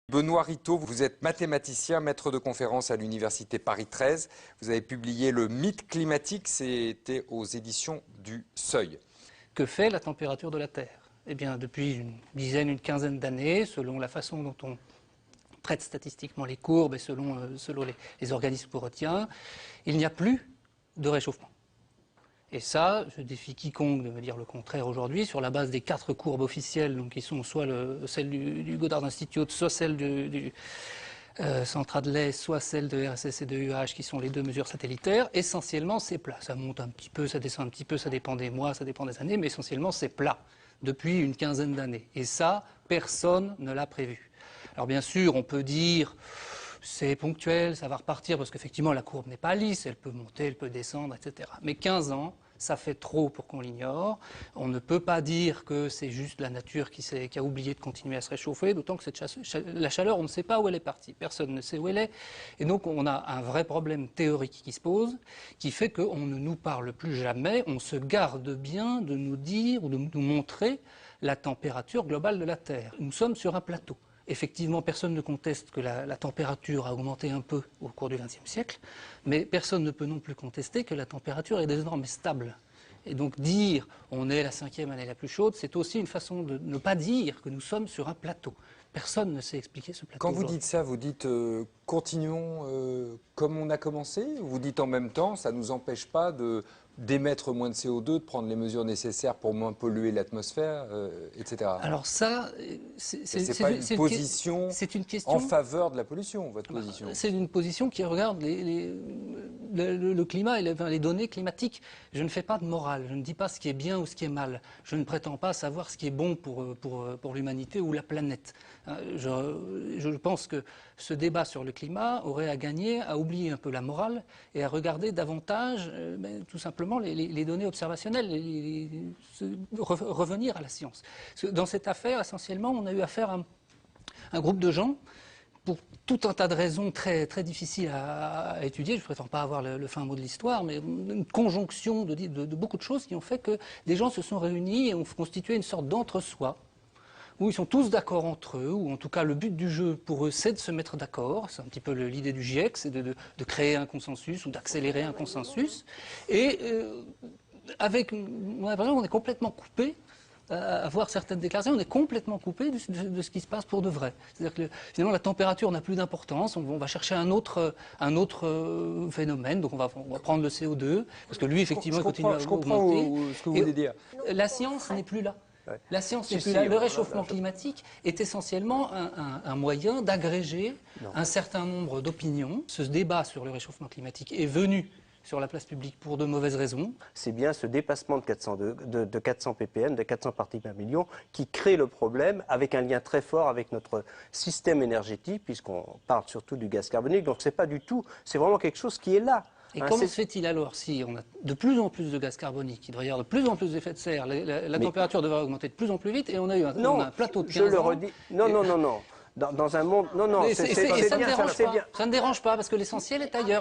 Benoît Rittaud, vous êtes mathématicien, maître de conférence à l'Université Paris 13. Vous avez publié Le mythe climatique, c'était aux éditions du Seuil. Que fait la température de la Terre? Eh bien, depuis une dizaine, une quinzaine d'années, selon la façon dont on traite statistiquement les courbes et selon les organismes qu'on retient, il n'y a plus de réchauffement. Et ça, je défie quiconque de me dire le contraire aujourd'hui, sur la base des 4 courbes officielles, donc qui sont soit celle du Goddard Institute, soit celle du Centre Hadley, soit celle de RSS et de UH, qui sont les 2 mesures satellitaires. Essentiellement, c'est plat. Ça monte un petit peu, ça descend un petit peu, ça dépend des mois, ça dépend des années, mais essentiellement, c'est plat depuis une quinzaine d'années. Et ça, personne ne l'a prévu. Alors bien sûr, on peut dire c'est ponctuel, ça va repartir, parce qu'effectivement la courbe n'est pas lisse, elle peut monter, elle peut descendre, etc. Mais 15 ans, ça fait trop pour qu'on l'ignore. On ne peut pas dire que c'est juste la nature qui a oublié de continuer à se réchauffer, d'autant que la chaleur, on ne sait pas où elle est partie. Personne ne sait où elle est. Et donc on a un vrai problème théorique qui se pose, qui fait qu'on ne nous parle plus jamais, on se garde bien de nous dire ou de nous montrer la température globale de la Terre. Nous sommes sur un plateau. Effectivement, personne ne conteste que la température a augmenté un peu au cours du XXe siècle, mais personne ne peut non plus contester que la température est désormais stable. Et donc dire on est la 5e année la plus chaude, c'est aussi une façon de ne pas dire que nous sommes sur un plateau. Personne ne sait expliquer ce plateau. Quand vous dites ça, vous dites continuons comme on a commencé, ou vous dites en même temps ça ne nous empêche pas d'émettre moins de CO2, de prendre les mesures nécessaires pour moins polluer l'atmosphère, etc. Alors ça, c'est pas une position en faveur de la pollution, votre position. C'est une position qui regarde le climat et les données climatiques. Je ne fais pas de morale, je ne dis pas ce qui est bien ou ce qui est mal. Je ne prétends pas savoir ce qui est bon pour l'humanité ou la planète. Je pense que ce débat sur le climat aurait à gagner à oublier un peu la morale et à regarder davantage, tout simplement, les données observationnelles, revenir à la science. Dans cette affaire, essentiellement, on a eu affaire à un groupe de gens, pour tout un tas de raisons très, très difficiles à étudier, je ne prétends pas avoir le fin mot de l'histoire, mais une conjonction de beaucoup de choses qui ont fait que des gens se sont réunis et ont constitué une sorte d'entre-soi, où ils sont tous d'accord entre eux, ou en tout cas le but du jeu pour eux c'est de se mettre d'accord, c'est un petit peu l'idée du GIEC, c'est de créer un consensus ou d'accélérer un consensus, et on a l'impression qu'on est complètement coupé à voir certaines déclarations, on est complètement coupé de ce qui se passe pour de vrai. C'est-à-dire que finalement la température n'a plus d'importance, on va chercher un autre phénomène, donc on va prendre le CO2, parce que lui effectivement il continue à augmenter. Je comprends ce que vous voulez dire. La science n'est plus là. La science n'est plus là. Le réchauffement climatique est essentiellement un moyen d'agréger un certain nombre d'opinions. Ce débat sur le réchauffement climatique est venu sur la place publique pour de mauvaises raisons. C'est bien ce dépassement de 400 ppm, de 400 parties par million, qui crée le problème, avec un lien très fort avec notre système énergétique, puisqu'on parle surtout du gaz carbonique. Donc c'est pas du tout, c'est vraiment quelque chose qui est là. Et comment se fait-il alors, si on a de plus en plus de gaz carbonique, il devrait y avoir de plus en plus d'effets de serre, la température devrait augmenter de plus en plus vite, et on a eu un plateau de 15 ans. Je le redis, non. Dans un monde, non, ça ne dérange pas, parce que l'essentiel est ailleurs.